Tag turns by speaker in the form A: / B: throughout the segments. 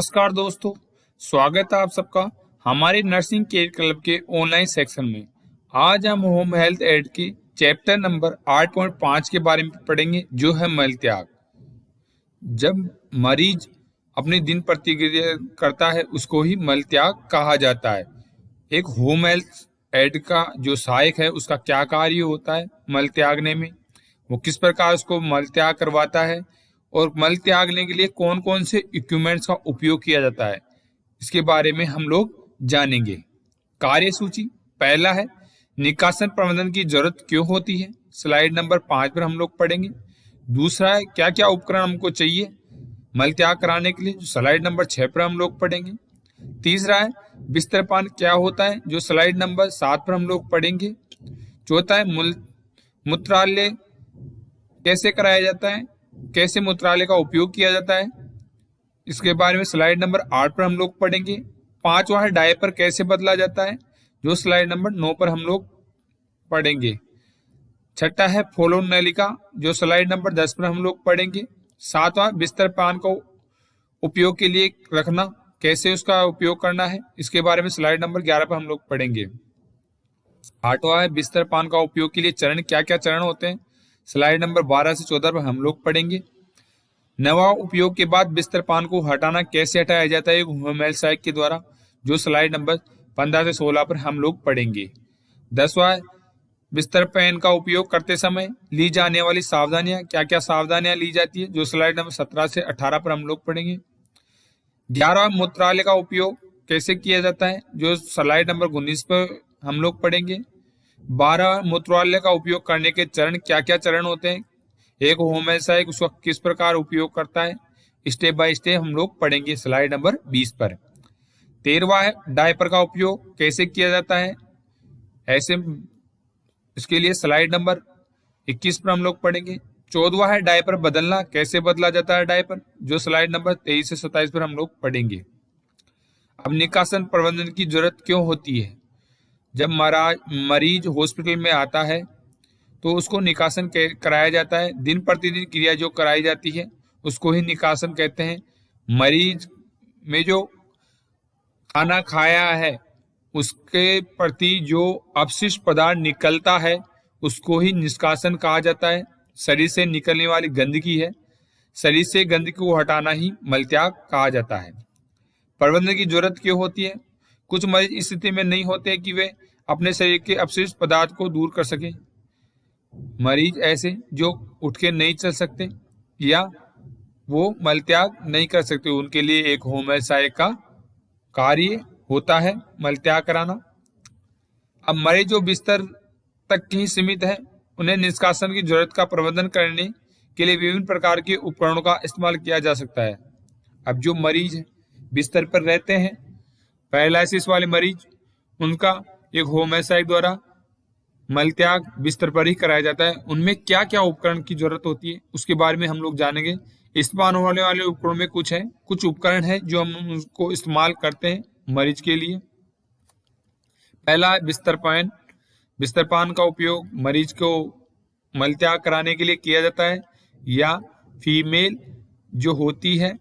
A: नमस्कार दोस्तों, स्वागत है आप सबका हमारे नर्सिंग केयर क्लब के ऑनलाइन सेक्शन में। आज हम होम हेल्थ एड की चैप्टर नंबर 8.5 के बारे में पढ़ेंगे, जो है मल त्याग। जब मरीज अपनी दिन प्रतिक्रिया करता है उसको ही मल त्याग कहा जाता है। एक होम हेल्थ एड का जो सहायक है उसका क्या कार्य होता है मल त्यागने में, वो किस प्रकार उसको मल त्याग करवाता है और मल त्यागने के लिए कौन कौन से इक्विपमेंट्स का उपयोग किया जाता है, इसके बारे में हम लोग जानेंगे। कार्य सूची पहला है निकासन प्रबंधन की जरूरत क्यों होती है, स्लाइड नंबर 5 पर हम लोग पढ़ेंगे। दूसरा है क्या क्या उपकरण हमको चाहिए मल त्याग कराने के लिए, जो स्लाइड नंबर 6 पर हम लोग पढ़ेंगे। तीसरा है बिस्तरपान क्या होता है, जो स्लाइड नंबर 7 पर हम लोग पढ़ेंगे। चौथा है मूत्रालय कैसे कराया जाता है, कैसे मूत्रालय का उपयोग किया जाता है, इसके बारे में स्लाइड नंबर 8 पर हम लोग पढ़ेंगे। पांचवा है डायपर कैसे बदला जाता है, जो स्लाइड नंबर 9 पर हम लोग पढ़ेंगे। छठा है फोलोन नलिका, जो स्लाइड नंबर 10 पर हम लोग पढ़ेंगे। सातवां बिस्तर पान को उपयोग के लिए रखना, कैसे उसका उपयोग करना है, इसके बारे में स्लाइड नंबर 11 पर हम लोग पढ़ेंगे। आठवां है बिस्तर पान का उपयोग के लिए चरण, क्या क्या चरण होते हैं, स्लाइड नंबर 12 से 14 पर हम लोग पढ़ेंगे। नवा उपयोग के बाद बिस्तर पान को हटाना कैसे हटाया जाता है होम हेल्थ सहायक के द्वारा, जो स्लाइड नंबर 15 से 16 पर हम लोग पढ़ेंगे। 10वां बिस्तर पैन का उपयोग करते समय ली जाने वाली सावधानियां, क्या क्या सावधानियां ली जाती है, जो स्लाइड नंबर 17 से 18 पर हम लोग पढ़ेंगे। 11वां मूत्रालय का उपयोग कैसे किया जाता है, जो स्लाइड नंबर 19 पर हम लोग पढ़ेंगे। 12 मूत्रालय का उपयोग करने के चरण, क्या क्या चरण होते हैं, एक होम हेल्थ सहायक उसका किस प्रकार उपयोग करता है, स्टेप बाय स्टेप हम लोग पढ़ेंगे स्लाइड नंबर 20 पर। 13वां है डायपर का उपयोग कैसे किया जाता है, ऐसे इसके लिए स्लाइड नंबर 21 पर हम लोग पढ़ेंगे। 14वां है डायपर बदलना, कैसे बदला जाता है डायपर, जो स्लाइड नंबर 23 से 27 पर हम लोग पढ़ेंगे। अब निकासन प्रबंधन की जरूरत क्यों होती है, जब मरीज हॉस्पिटल में आता है तो उसको निकासन कराया जाता है। दिन प्रतिदिन क्रिया जो कराई जाती है उसको ही निकासन कहते हैं। मरीज में जो खाना खाया है उसके प्रति जो अपशिष्ट पदार्थ निकलता है उसको ही निष्कासन कहा जाता है। शरीर से निकलने वाली गंदगी है, शरीर से गंदगी को हटाना ही मलत्याग कहा जाता है। प्रबंधन की जरूरत क्यों होती है, कुछ मरीज इस स्थिति में नहीं होते कि वे अपने शरीर के अपशिष्ट पदार्थ को दूर कर सके। मरीज ऐसे जो उठ के नहीं चल सकते या वो मलत्याग नहीं कर सकते, उनके लिए एक होम हेल्थ सहायक का कार्य होता है मलत्याग कराना। अब मरीज जो बिस्तर तक ही सीमित है उन्हें निष्कासन की जरूरत का प्रबंधन करने के लिए विभिन्न प्रकार के उपकरणों का इस्तेमाल किया जा सकता है। अब जो मरीज बिस्तर पर रहते हैं, पैरालिसिस वाले मरीज, उनका एक होम हेल्थ सहायक द्वारा मलत्याग बिस्तर पर ही कराया जाता है। उनमें क्या क्या उपकरण की जरूरत होती है उसके बारे में हम लोग जानेंगे। इस्तेमाल होने वाले उपकरणों में कुछ उपकरण है जो हम उसको इस्तेमाल करते हैं मरीज के लिए। पहला है बिस्तरपान। बिस्तरपान का उपयोग मरीज को मलत्याग कराने के लिए किया जाता है, या फीमेल जो होती है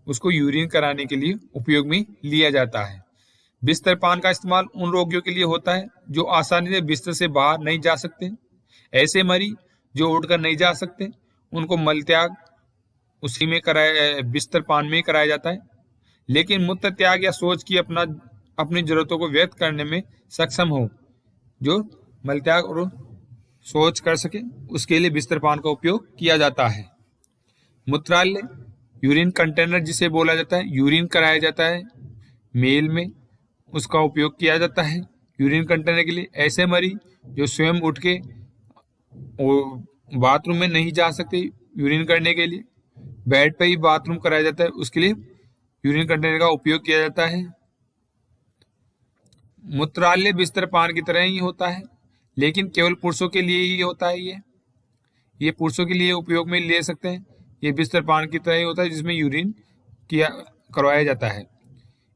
A: उसको यूरिन कराने के लिए उपयोग में लिया जाता है। बिस्तर पान का इस्तेमाल उन रोगियों के लिए होता है जो आसानी से बिस्तर से बाहर नहीं जा सकते। ऐसे मरीज जो उठकर नहीं जा सकते उनको मलत्याग उसी में कराया, बिस्तर पान में ही कराया जाता है। लेकिन मूत्र त्याग या शौच की अपनी जरूरतों को व्यक्त करने में सक्षम हो, जो मलत्याग और शौच कर सके, उसके लिए बिस्तर पान का उपयोग किया जाता है। मूत्रालय यूरिन कंटेनर जिसे बोला जाता है, यूरिन कराया जाता है मेल में, उसका उपयोग किया जाता है यूरिन कंटेनर के लिए। ऐसे मरीज जो स्वयं उठ के बाथरूम में नहीं जा सकते यूरिन करने के लिए, बेड पे ही बाथरूम कराया जाता है, उसके लिए यूरिन कंटेनर का उपयोग किया जाता है। मूत्रालय बिस्तर पान की तरह ही होता है, लेकिन केवल पुरुषों के लिए ही होता है। ये पुरुषों के लिए उपयोग में ले सकते हैं। ये बिस्तर पान की तरह ही होता है जिसमें यूरिन करवाया जाता है।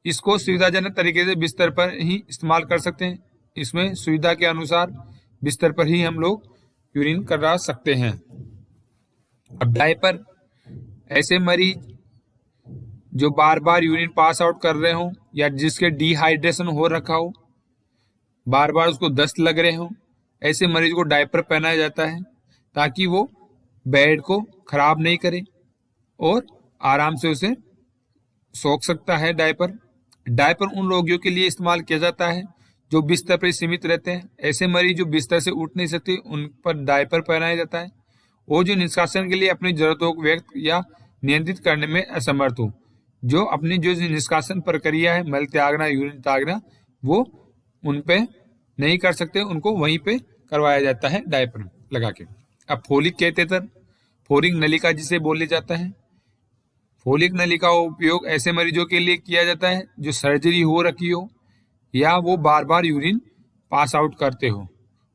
A: इसको सुविधाजनक तरीके से बिस्तर पर ही इस्तेमाल कर सकते हैं। इसमें सुविधा के अनुसार बिस्तर पर ही हम लोग यूरिन करा सकते हैं। अब डायपर, ऐसे मरीज जो बार बार यूरिन पास आउट कर रहे हो या जिसके डिहाइड्रेशन हो रखा हो, बार बार उसको दस्त लग रहे हो, ऐसे मरीज को डायपर पहनाया जाता है ताकि वो बेड को खराब नहीं करे और आराम से उसे सोख सकता है। डायपर डायपर उन रोगियों के लिए इस्तेमाल किया जाता है जो बिस्तर पर सीमित रहते हैं। ऐसे मरीज जो बिस्तर से उठ नहीं सकते उन पर डायपर पहनाया जाता है। और जो निष्कासन के लिए अपनी जरूरतों को व्यक्त या नियंत्रित करने में असमर्थ हो, जो अपनी जो निष्कासन प्रक्रिया है, मल त्यागना, यूरिन त्यागना, वो उन पे नहीं कर सकते, उनको वहीं पे करवाया जाता है डायपर लगा के। अब फोलिक कैथेटर, फोलिक नलिका जिसे बोले जाता है, फोलिक नलिका का उपयोग ऐसे मरीजों के लिए किया जाता है जो सर्जरी हो रखी हो या वो बार बार यूरिन पास आउट करते हो।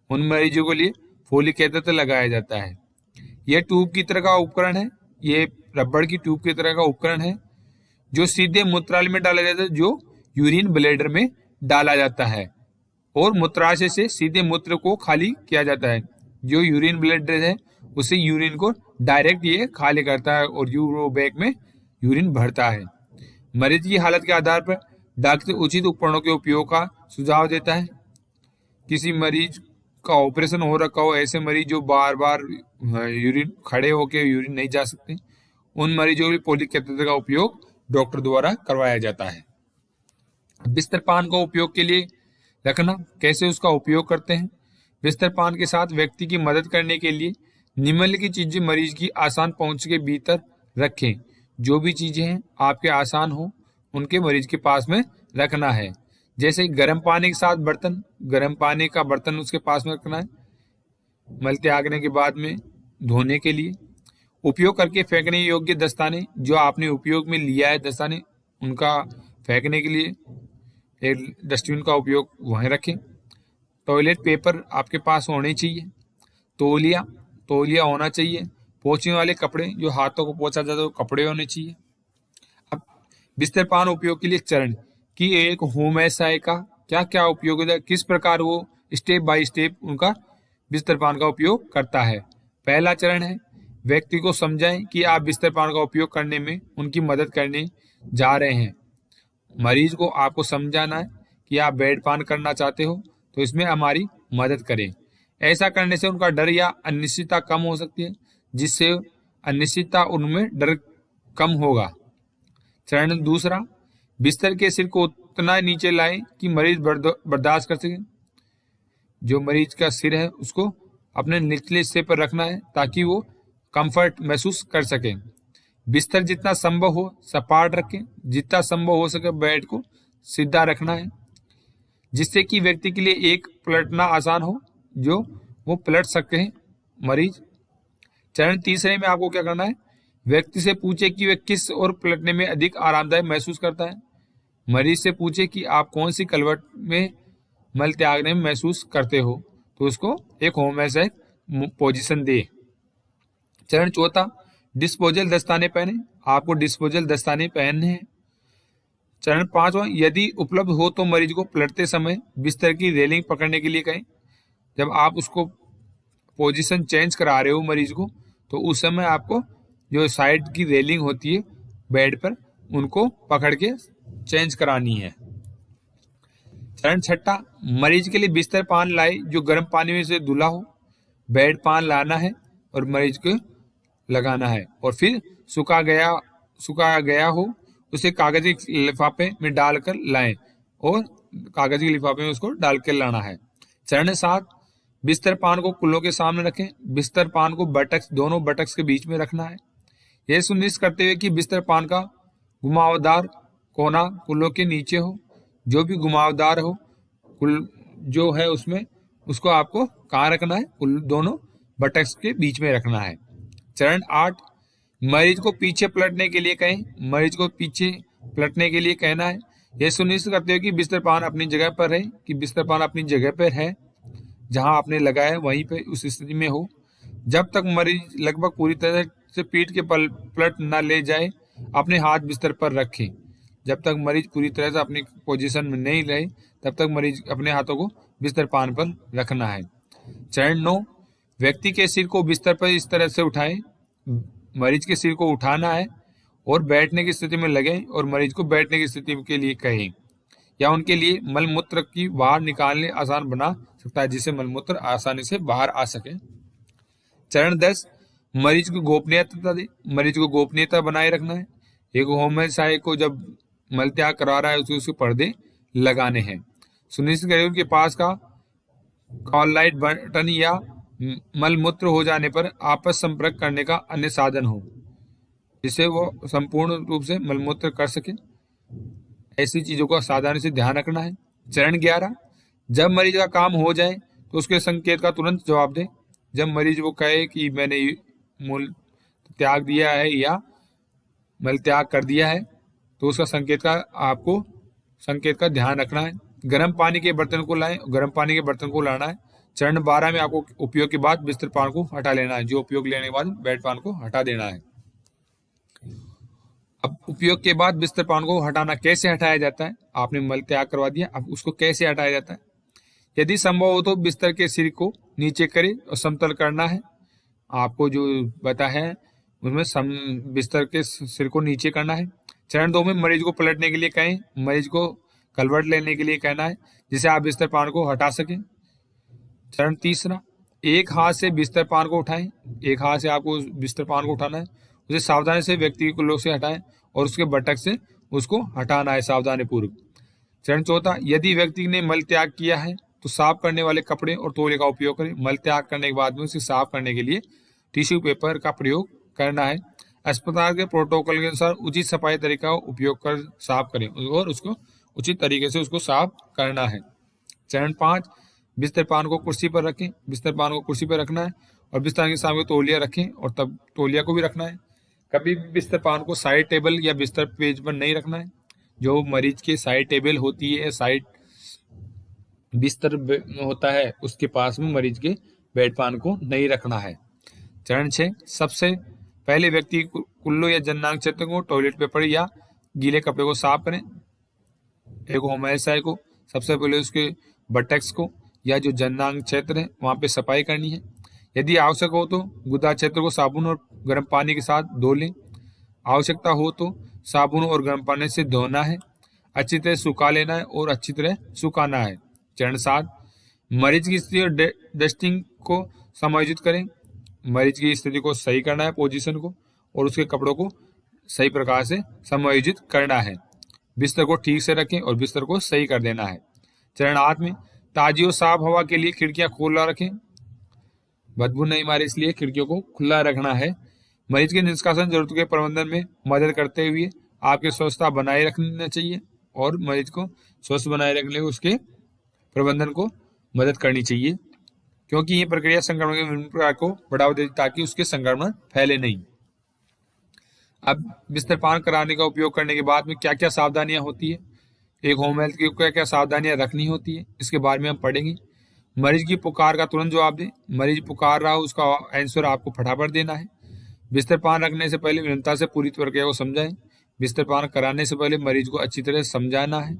A: उन मरीजों के लिए फोलिक कैथेटर लगाया जाता है। यह ट्यूब की तरह का उपकरण है, ये रबड़ की ट्यूब की तरह का उपकरण है जो सीधे मूत्राशय में डाला जाता है, जो यूरिन ब्लैडर में डाला जाता है और मूत्राशय से सीधे मूत्र को खाली किया जाता है। जो यूरिन ब्लैडर है उसे यूरिन को डायरेक्ट ये खाली करता है और यूरो बैग में यूरिन भरता है। मरीज की हालत के आधार पर डॉक्टर उचित उपकरणों के उपयोग का सुझाव देता है। किसी मरीज का ऑपरेशन हो रखा हो, ऐसे मरीज जो बार बार यूरिन खड़े होकर यूरिन नहीं जा सकते, उन मरीजों के फोलिक कैथेटर का उपयोग डॉक्टर द्वारा करवाया जाता है। बिस्तर पान का उपयोग के लिए रखना, कैसे उसका उपयोग करते हैं। बिस्तर पान के साथ व्यक्ति की मदद करने के लिए निम्नलिखित चीजें मरीज की आसान पहुंच के भीतर रखें। जो भी चीजें हैं आपके आसान हो उनके मरीज के पास में रखना है। जैसे गर्म पानी के साथ बर्तन, गर्म पानी का बर्तन उसके पास में रखना है मल त्यागने के बाद में धोने के लिए। उपयोग करके फेंकने योग्य दस्ताने, जो आपने उपयोग में लिया है दस्ताने, उनका फेंकने के लिए एक डस्टबिन का उपयोग वहीं रखें। टॉयलेट पेपर आपके पास होने चाहिए। तौलिया होना चाहिए। पोंछने वाले कपड़े, जो हाथों को पोंछा जाता है, वो कपड़े होने चाहिए। अब बिस्तर पान उपयोग के लिए चरण कि एक होम्योपैथी का क्या क्या उपयोग होता है, किस प्रकार वो स्टेप बाय स्टेप उनका बिस्तर पान का उपयोग करता है। पहला चरण है व्यक्ति को समझाएं कि आप बिस्तर पान का उपयोग करने में उनकी मदद करने जा रहे हैं। मरीज को आपको समझाना है कि आप बेड पान करना चाहते हो तो इसमें हमारी मदद करें। ऐसा करने से उनका डर या अनिश्चितता कम हो सकती है, जिससे अनिश्चितता उनमें डर कम होगा। चरण दूसरा, बिस्तर के सिर को उतना नीचे लाएं कि मरीज बर्दाश्त कर सके। जो मरीज का सिर है उसको अपने निचले हिस्से पर रखना है ताकि वो कंफर्ट महसूस कर सके। बिस्तर जितना संभव हो सपाट रखें, जितना संभव हो सके बेड को सीधा रखना है, जिससे कि व्यक्ति के लिए एक पलटना आसान हो, जो वो पलट सकते हैं मरीज। चरण तीसरे में आपको क्या करना है, व्यक्ति से पूछे कि वह किस और पलटने में अधिक आरामदायक महसूस करता है। मरीज से पूछे कि आप कौन सी कलवट में मल त्यागने में महसूस करते हो, तो उसको एक होम्योपैथिक पोजीशन दे। चरण चौथा, डिस्पोजल दस्ताने पहने। आपको डिस्पोजल दस्ताने पहनने हैं। चरण पांचवा, यदि उपलब्ध हो तो मरीज को पलटते समय बिस्तर की रेलिंग पकड़ने के लिए कहें। जब आप उसको पोजीशन चेंज करा रहे हो मरीज को, तो उस समय आपको जो साइड की रेलिंग होती है बेड पर, उनको पकड़ के चेंज करानी है। चरण छठा, मरीज के लिए बिस्तर पान लाए जो गर्म पानी में से धुला हो। बेड पान लाना है और मरीज को लगाना है और फिर सूखा गया हो उसे कागजी लिफाफे में डालकर लाएं और कागजी लिफाफे में उसको डाल कर लाना है। चरण 7, बिस्तर पान को कुल्लों के सामने रखें। बिस्तर पान को दोनों बटक्स के बीच में रखना है। यह सुनिश्चित करते हुए कि बिस्तर पान का घुमावदार कोना कुल्लों के नीचे हो। जो भी घुमावदार हो कुल जो है उसमें, उसको आपको कहाँ रखना है, दोनों बटक्स के बीच में रखना है। चरण 8, मरीज को पीछे पलटने के लिए कहें। मरीज को पीछे पलटने के लिए कहना है। यह सुनिश्चित करते हुए कि बिस्तर पान अपनी जगह पर है, कि बिस्तर पान अपनी जगह पर है, जहां आपने लगाया है वहीं पे उस स्थिति में हो। जब तक मरीज लगभग पूरी तरह से पीठ के पलट न ले जाए, अपने हाथ बिस्तर पर रखें। जब तक मरीज पूरी तरह से अपनी पोजीशन में नहीं रहे, तब तक मरीज अपने हाथों को बिस्तर पान पर रखना है। चरण 9, व्यक्ति के सिर को बिस्तर पर इस तरह से उठाएं। मरीज के सिर को उठाना है और बैठने की स्थिति में लगें और मरीज को बैठने की स्थिति के लिए कहें, या उनके लिए मलमूत्र की बाहर निकालने आसान बना सकता है, जिससे मलमूत्र आसानी से बाहर आ सके। चरण 10, मरीज को गोपनीयता दे। मरीज को गोपनीयता बनाए रखना है। एक होम सहायक को जब मल त्याग करा रहा है उसके पर्दे लगाने हैं। सुनिश्चित करें उनके पास का कॉल लाइट बटन या मलमूत्र हो जाने पर आपस संपर्क करने का अन्य साधन हो, जिससे वो संपूर्ण रूप से मलमूत्र कर सके। ऐसी चीजों का सावधानी से ध्यान रखना है। चरण 11, जब मरीज का काम हो जाए तो उसके संकेत का तुरंत जवाब दें। जब मरीज वो कहे कि मैंने मूल त्याग दिया है या मल त्याग कर दिया है, तो उसका संकेत का ध्यान रखना है। गर्म पानी के बर्तन को लाएं, गर्म पानी के बर्तन को लाना है। चरण 12 में आपको उपयोग के बाद बिस्तर पान को हटा लेना है। जो उपयोग लेने के बाद बेड पान को हटा देना है। अब उपयोग के बाद बिस्तर पान को हटाना कैसे हटाया जाता है? आपने मल त्याग करवा दिया, अब उसको कैसे हटाया जाता है? यदि संभव हो तो बिस्तर के सिर को नीचे करें और समतल करना है। आपको जो पता है उसमें बिस्तर के सिर को नीचे करना है। चरण 2 में मरीज को पलटने के लिए कहें, मरीज को कलवट लेने के लिए कहना है, जिससे आप बिस्तर पान को हटा सकें। चरण 3, एक हाथ से बिस्तर पान को उठाएं। एक हाथ से आपको बिस्तर पान को उठाना है, उसे सावधानी से व्यक्ति को लोग से हटाएं और उसके बटक से उसको हटाना है सावधानी पूर्वक। चरण 4, यदि व्यक्ति ने मल त्याग किया है तो साफ करने वाले कपड़े और तौलिया का उपयोग करें। मल त्याग करने के बाद में उसे साफ करने के लिए टिश्यू पेपर का प्रयोग करना है। अस्पताल के प्रोटोकॉल के अनुसार उचित सफाई तरीका का उपयोग कर साफ करें और उसको उचित तरीके से उसको साफ करना है। चरण 5, बिस्तर पान को कुर्सी पर रखें। बिस्तर पान को कुर्सी पर रखना है और बिस्तर के सामने तौलिया रखें और तब तौलिया को भी रखना है। कभी भी बिस्तर पान को साइड टेबल या बिस्तर पेज पर नहीं रखना है। जो मरीज की साइड टेबल होती है, साइड बिस्तर होता है, उसके पास में मरीज के बेड पान को नहीं रखना है। चरण 6, सबसे पहले व्यक्ति कुल्लो या जननांग क्षेत्र को टॉयलेट पेपर या गीले कपड़े को साफ करें। एक होम्योपैथी को सबसे पहले उसके बटक्स को या जो जननांग क्षेत्र है वहां पे सफाई करनी है। यदि आवश्यक हो तो गुदा क्षेत्र को साबुन और गर्म पानी के साथ धो लें। आवश्यकता हो तो साबुन और गर्म पानी से धोना है, अच्छी तरह सुखा लेना है और अच्छी तरह सुखाना है। चरण 7, मरीज की स्थिति और डस्टिंग को समायोजित करें। मरीज की स्थिति को सही करना है, पोजीशन को, और उसके कपड़ों को सही प्रकार से समायोजित करना है। बिस्तर को ठीक से रखें और बिस्तर को सही कर देना है। चरण 8 में ताजी और साफ हवा के लिए खिड़कियां खोला रखें। बदबू नहीं मारे इसलिए खिड़कियों को खुला रखना है। मरीज के निष्कासन जरूरत के प्रबंधन में मदद करते हुए आपके स्वच्छता बनाए रखना चाहिए और मरीज को स्वस्थ बनाए रखने के लिए उसके प्रबंधन को मदद करनी चाहिए, क्योंकि ये प्रक्रिया संक्रमण के विभिन्न प्रकार को बढ़ावा देती ताकि उसके संक्रमण फैले नहीं। अब बिस्तर पान कराने का उपयोग करने के बाद में क्या क्या सावधानियां होती है, एक होम हेल्थ की क्या क्या सावधानियां रखनी होती है, इसके बारे में हम पढ़ेंगे। मरीज की पुकार का तुरंत जवाब दें। मरीज पुकार रहा हो उसका आंसर आपको फटाफट देना है। बिस्तर पान रखने से पहले विनम्रता से पूरी प्रक्रिया को समझाएं। बिस्तर पान कराने से पहले मरीज को अच्छी तरह समझाना है।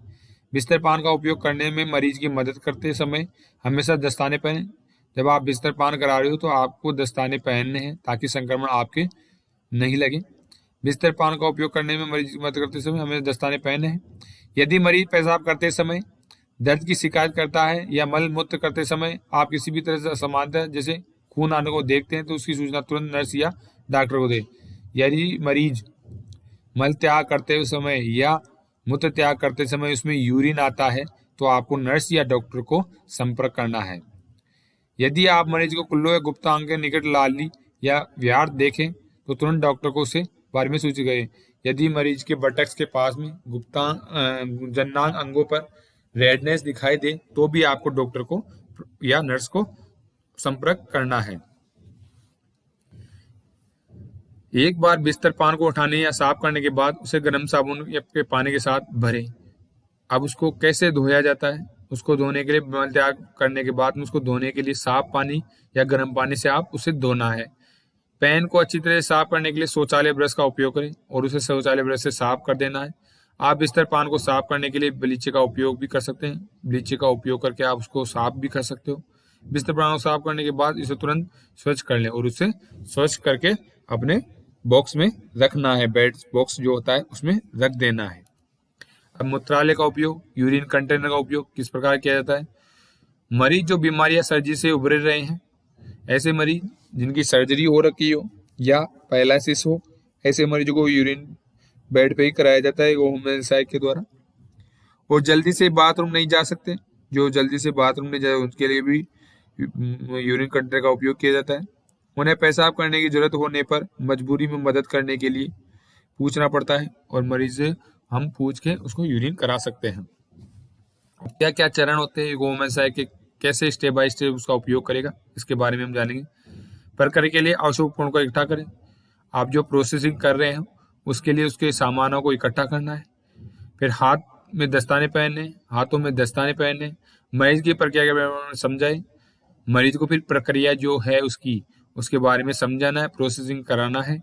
A: बिस्तर पान का उपयोग करने में मरीज की मदद करते समय हमेशा दस्ताने पहनें। जब आप बिस्तर पान करा रहे हो तो आपको दस्ताने पहनने हैं ताकि संक्रमण आपके नहीं लगे। बिस्तर पान का उपयोग करने में मरीज की मदद करते समय हमें दस्ताने पहनने हैं। यदि मरीज पेशाब करते समय दर्द की शिकायत करता है या मल मूत्र करते समय आप किसी भी तरह से असमानता जैसे खून आने को देखते हैं तो उसकी सूचना तुरंत नर्स या डॉक्टर को दें। यदि मरीज मल त्याग करते समय या मूत्र त्याग करते समय उसमें यूरिन आता है तो आपको नर्स या डॉक्टर को संपर्क करना है। यदि आप मरीज को कुल्लो या गुप्तांग के निकट लाली या व्याध देखें तो तुरंत डॉक्टर को उसे बारे में सूचित करें। यदि मरीज के बटक्स के पास में गुप्तांग जननांग अंगों पर रेडनेस दिखाई दे तो भी आपको डॉक्टर को या नर्स को संपर्क करना है। एक बार बिस्तर पान को उठाने या साफ करने के बाद उसे गर्म साबुन या पानी के साथ भरें। अब उसको कैसे धोया जाता है, उसको धोने के लिए मल त्याग करने के बाद उसको धोने के लिए साफ पानी या गर्म पानी से आप उसे धोना है। पैन को अच्छी तरह साफ करने के लिए शौचालय ब्रश का उपयोग करें और उसे शौचालय ब्रश से साफ कर देना है। आप बिस्तर पान को साफ करने के लिए ब्लीच का उपयोग भी कर सकते हैं। ब्लीच का उपयोग करके आप उसको साफ भी कर सकते हो। बिस्तर पान को साफ करने के बाद इसे तुरंत स्वच्छ कर लें और उसे स्वच्छ करके अपने बॉक्स में रखना है, बेड बॉक्स जो होता है उसमें रख देना है। अब मूत्रालय का उपयोग, यूरिन कंटेनर का उपयोग किस प्रकार किया जाता है? मरीज जो बीमारी या सर्जरी से उभर रहे हैं, ऐसे मरीज जिनकी सर्जरी हो रखी हो या पैरालिसिस हो, ऐसे मरीजों को यूरिन बेड पे ही कराया जाता है वुमेन साइक के द्वारा। और जल्दी से बाथरूम नहीं जा सकते, जो जल्दी से बाथरूम नहीं जाए उनके लिए भी यूरिन कंटेनर का उपयोग किया जाता है। उन्हें पेशाब करने की जरूरत होने पर मजबूरी में मदद करने के लिए पूछना पड़ता है और मरीज से हम पूछ के उसको यूरिन करा सकते हैं। क्या क्या चरण होते हैं वुमेन साइक के, कैसे स्टेप बाय स्टेप उसका उपयोग करेगा, इसके बारे में हम जानेंगे। प्रक्रिया के लिए आवश्यक उपकरणों को इकट्ठा करें। आप जो प्रोसेसिंग कर रहे हैं उसके लिए उसके सामानों को इकट्ठा करना है। फिर हाथों में दस्ताने पहनने, मरीज की प्रक्रिया के बारे में समझाएं। मरीज को फिर प्रक्रिया जो है उसके बारे में समझाना है, प्रोसेसिंग कराना है।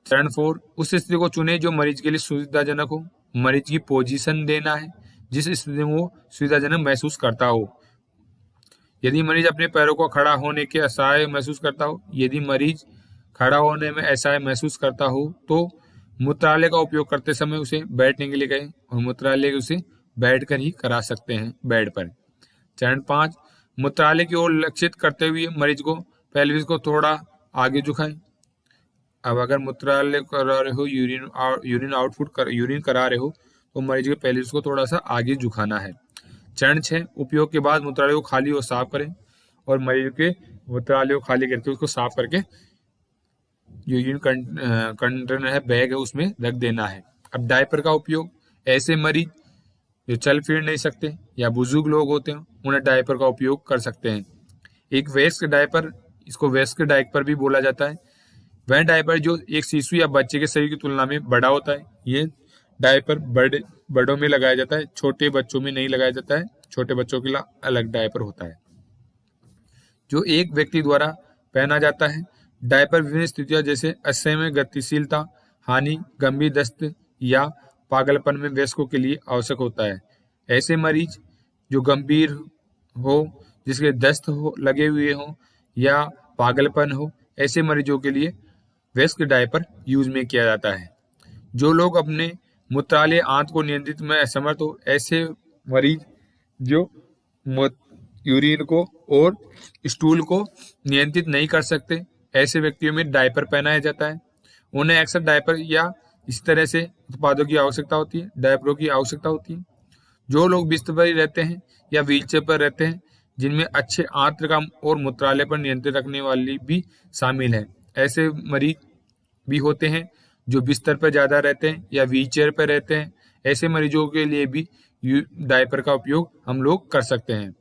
A: चरण 4, उस स्थिति को चुने जो मरीज के लिए सुविधाजनक हो। मरीज की पोजीशन देना है जिस स्थिति में वो सुविधाजनक महसूस करता हो। यदि मरीज अपने पैरों को खड़ा होने के असहाय महसूस करता हो, यदि मरीज खड़ा होने में असहाय महसूस करता हो तो मूत्रालय का उपयोग करते समय उसे बैठने के लिए कहें और मूत्रालय उसे बैठकर ही करा सकते हैं बेड पर। चरण 5, मूत्रालय की ओर लक्षित करते हुए मरीज को पेल्विस को थोड़ा आगे झुकाएं। अब अगर मूत्रालय करा रहे हो, यूरिन करा रहे हो तो मरीज के पेल्विस को थोड़ा सा आगे झुकाना है। चरण 6, उपयोग के बाद मूत्रालय को खाली और साफ करें और मरीज के मूत्रालय को खाली करके उसको साफ करके जो यूरिन कंटेनर है, बैग है, उसमें रख देना है। अब डायपर का उपयोग, ऐसे मरीज जो चल फिर नहीं सकते या बुजुर्ग लोग होते हैं उन्हें डायपर का उपयोग कर सकते हैं। एक वयस्क डायपर, इसको वयस्क डायपर भी बोला जाता है, वह डायपर जो एक शिशु या बच्चे के शरीर की तुलना में बड़ा होता है। ये डायपर बड़ों में लगाया जाता है, छोटे बच्चों में नहीं लगाया जाता है। छोटे बच्चों के लिए अलग डायपर होता है जो एक व्यक्ति द्वारा पहना जाता है। डायपर विभिन्न स्थितियों जैसे असमय गतिशीलता, हानि, गंभीर दस्त या पागलपन में वयस्कों के लिए आवश्यक होता है। ऐसे मरीज जो गंभीर हो, जिसके दस्त हो लगे हुए हो या पागलपन हो, ऐसे मरीजों के लिए वयस्क डायपर यूज में किया जाता है। जो लोग अपने मूत्रालय आंत को नियंत्रित में असमर्थ हो, ऐसे मरीज जो यूरिन को और स्टूल को नियंत्रित नहीं कर सकते, ऐसे व्यक्तियों में डायपर पहनाया जाता है। उन्हें अक्सर डायपर या इस तरह से उत्पादों की आवश्यकता होती है, डायपरों की आवश्यकता होती है। जो लोग बिस्तर पर रहते हैं या व्हीलचेयर पर रहते हैं, जिनमें अच्छे आंत्र और मूत्रालय पर नियंत्रण रखने वाली भी शामिल है, ऐसे मरीज भी होते हैं जो बिस्तर पर ज़्यादा रहते हैं या व्हीलचेयर पर रहते हैं। ऐसे मरीजों के लिए भी डायपर का उपयोग हम लोग कर सकते हैं।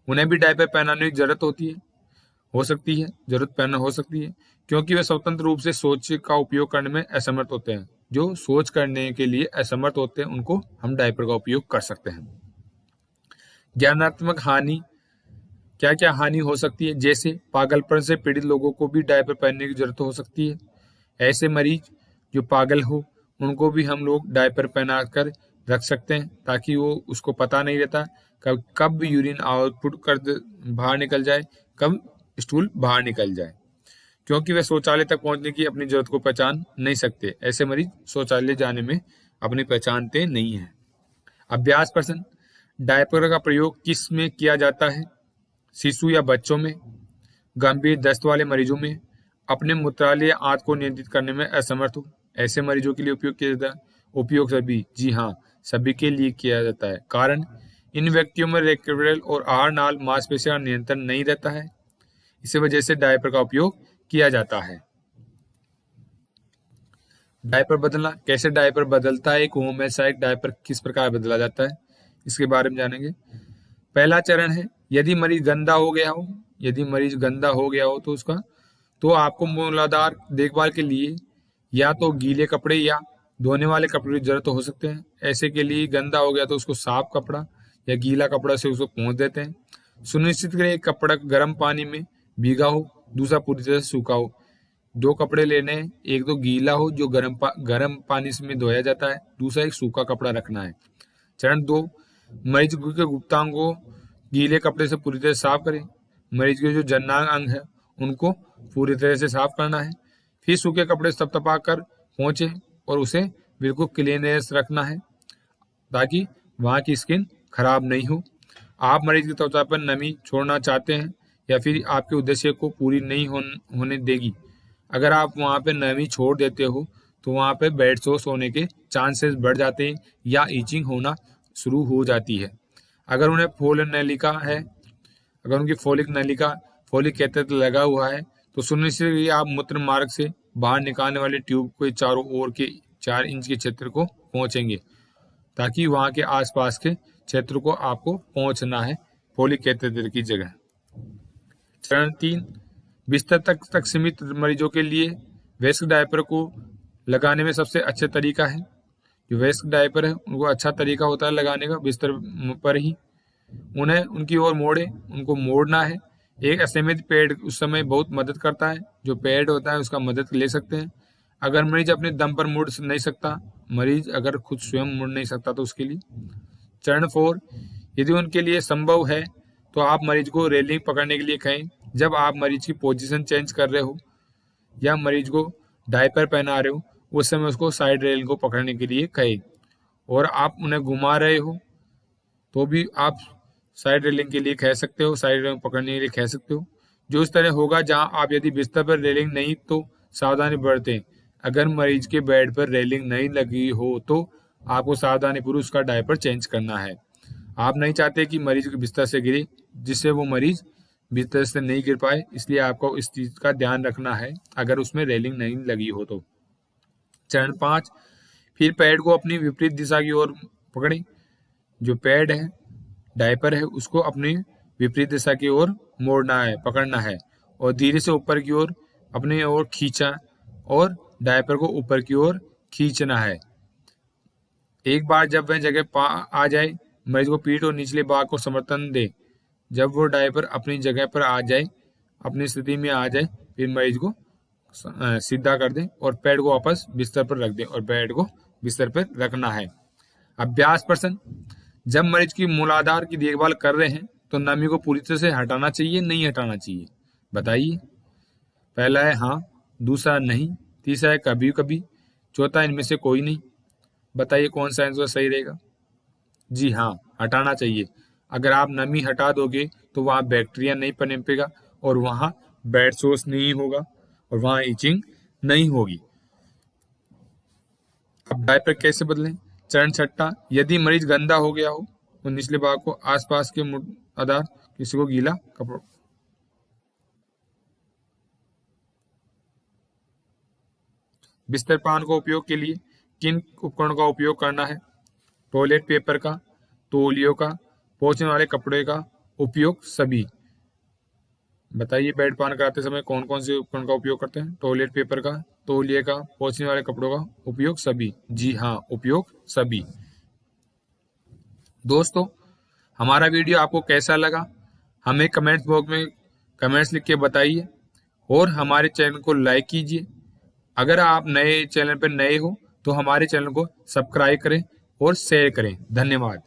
A: उन्हें भी डायपर पहनाने की जरूरत हो सकती है क्योंकि वे स्वतंत्र रूप से सोच का उपयोग करने में असमर्थ होते हैं। जो सोच करने के लिए असमर्थ होते हैं उनको हम डायपर का उपयोग कर सकते हैं। ज्ञानात्मक हानि, क्या क्या हानि हो सकती है? जैसे पागलपन से पीड़ित लोगों को भी डायपर पहनने की जरूरत हो सकती है। ऐसे मरीज जो पागल हो उनको भी हम लोग डायपर पहना कर रख सकते हैं ताकि वो उसको पता नहीं रहता कब यूरिन आउटपुट कर बाहर निकल जाए, कब स्टूल बाहर निकल जाए, क्योंकि वे शौचालय तक पहुंचने की अपनी जरूरत को पहचान नहीं सकते। ऐसे मरीज शौचालय जाने में अपनी पहचानते नहीं हैं। अभ्यास प्रश्न, डायपर का प्रयोग किस में किया जाता है? शिशु या बच्चों में, गंभीर दस्त वाले मरीजों में, अपने मूत्रालय आंत को नियंत्रित करने में असमर्थ हो, ऐसे मरीजों के लिए उपयोग किया जाता है। उपयोग सभी, जी हाँ, सभी के लिए किया जाता है। कारण, इन व्यक्तियों में रेक्टल और आहार नाल मांसपेशियों का नियंत्रण नहीं रहता है, इसी वजह से डायपर का उपयोग किया जाता है। डायपर बदलना, कैसे डायपर बदलता है? एक वुमेन साइक डायपर किस प्रकार बदला जाता है, इसके बारे में जानेंगे। पहला चरण है, यदि मरीज गंदा हो गया हो तो आपको मूलाधार देखभाल के लिए या तो गीले कपड़े या धोने वाले कपड़े की जरूरत हो सकते हैं। ऐसे के लिए गंदा हो गया तो उसको साफ कपड़ा या गीला कपड़ा से उसको पोंछ देते हैं। सुनिश्चित करें एक कपड़ा गर्म पानी में भीगा हो, दूसरा पूरी तरह से सूखा हो। 2 कपड़े लेने हैं, एक तो गीला हो जो गर्म पानी में धोया जाता है, दूसरा एक सूखा कपड़ा रखना है। चरण 2, मरीज के गुप्तांग को गीले कपड़े से पूरी तरह साफ करें। मरीज के जो जननांग अंग है उनको पूरी तरह से साफ करना है। फिर सूखे कपड़े से थपथपा कर पोंछें और उसे बिल्कुल क्लीनेस रखना है ताकि वहाँ की स्किन खराब नहीं हो। आप मरीज की त्वचा पर नमी छोड़ना चाहते हैं या फिर आपके उद्देश्य को पूरी नहीं होने देगी। अगर आप वहाँ पे नमी छोड़ देते हो तो वहाँ पे बेड सोर्स होने के चांसेस बढ़ जाते हैं या ईचिंग होना शुरू हो जाती है। अगर उन्हें अगर उनकी फोलिक कैथेटर लगा हुआ है तो सुनिश्चित करिए आप मूत्र मार्ग से बाहर निकालने वाले ट्यूब के चारों ओर के 4 इंच के क्षेत्र को पहुंचेंगे ताकि वहां के आसपास के क्षेत्र को आपको पहुंचना है फोलिक कैथेटर की जगह। चरण 3, बिस्तर तक सीमित मरीजों के लिए वेस्क डायपर को लगाने में सबसे अच्छा तरीका है। जो वेस्क डायपर है उनको अच्छा तरीका होता है लगाने का बिस्तर पर ही। उन्हें उनकी ओर उनको मोड़ना है। एक असीमित पैड उस समय बहुत मदद करता है। जो पैड होता है उसका मदद ले सकते हैं। अगर मरीज अपने दम पर मुड़ नहीं सकता, मरीज अगर खुद स्वयं मुड़ नहीं सकता तो उसके लिए। चरण 4, यदि उनके लिए संभव है तो आप मरीज को रेलिंग पकड़ने के लिए कहें। जब आप मरीज की पोजीशन चेंज कर रहे हो या मरीज को डायपर पहना रहे हो उस समय उसको साइड रेलिंग को पकड़ने के लिए कहें। और आप उन्हें घुमा रहे हो तो भी आप साइड रेलिंग के लिए कह सकते हो, साइड रेलिंग पकड़ने के लिए कह सकते हो। जो इस तरह होगा जहां आप यदि बिस्तर पर रेलिंग नहीं तो सावधानी बरतें। अगर मरीज के बेड पर रेलिंग नहीं लगी हो तो आपको सावधानी पूर्वक उसका डायपर चेंज करना है। आप नहीं चाहते कि मरीज के बिस्तर से गिरे, जिससे वो मरीज बिस्तर से नहीं गिर पाए, इसलिए आपको इस चीज का ध्यान रखना है अगर उसमें रेलिंग नहीं लगी हो तो। चरण 5, फिर पैड को अपनी विपरीत दिशा की ओर पकड़ें। जो पैड है, डायपर है, उसको अपनी विपरीत दिशा की ओर पकड़ना है और धीरे से ऊपर की ओर अपनी ओर खींचा और डायपर को ऊपर की ओर खींचना है। एक बार जब वह जगह आ जाए, मरीज को पीठ और निचले भाग को समर्थन दे। जब वो डायपर अपनी जगह पर आ जाए, अपनी स्थिति में आ जाए, फिर मरीज को सीधा कर दें और पैड को वापस बिस्तर पर रख दें और पैड को बिस्तर पर रखना है। अभ्यास प्रश्न, जब मरीज की मूलाधार की देखभाल कर रहे हैं तो नमी को पूरी तरह से हटाना चाहिए, नहीं हटाना चाहिए, बताइए। पहला है हाँ, दूसरा नहीं, तीसरा है कभी कभी, चौथा इनमें से कोई नहीं। बताइए कौन सा आंसर सही रहेगा। जी हाँ, हटाना चाहिए। अगर आप नमी हटा दोगे तो वहाँ बैक्टीरिया नहीं पनपेगा और वहाँ बेड सोर्स नहीं होगा और वहाँ ईचिंग नहीं होगी। अब डायपर कैसे बदलें। चरण 6, यदि मरीज गंदा हो गया हो तो निचले भाग को आसपास के आधार किसी को गीला कपड़ा। बिस्तर पान का उपयोग के लिए किन उपकरणों का उपयोग करना है। टॉयलेट पेपर का, तौलियों का, पोंछने वाले कपड़े का उपयोग सभी। बताइए बेड पान कराते समय कौन कौन से उपकरण का उपयोग करते हैं। टॉयलेट पेपर का, तौलिए का, पोंछने वाले कपड़ों का उपयोग सभी। जी हाँ, उपयोग सभी। दोस्तों, हमारा वीडियो आपको कैसा लगा हमें कमेंट्स बॉक्स में कमेंट्स लिख के बताइए और हमारे चैनल को लाइक कीजिए। अगर आप चैनल पर नए हो तो हमारे चैनल को सब्सक्राइब करें और शेयर करें। धन्यवाद।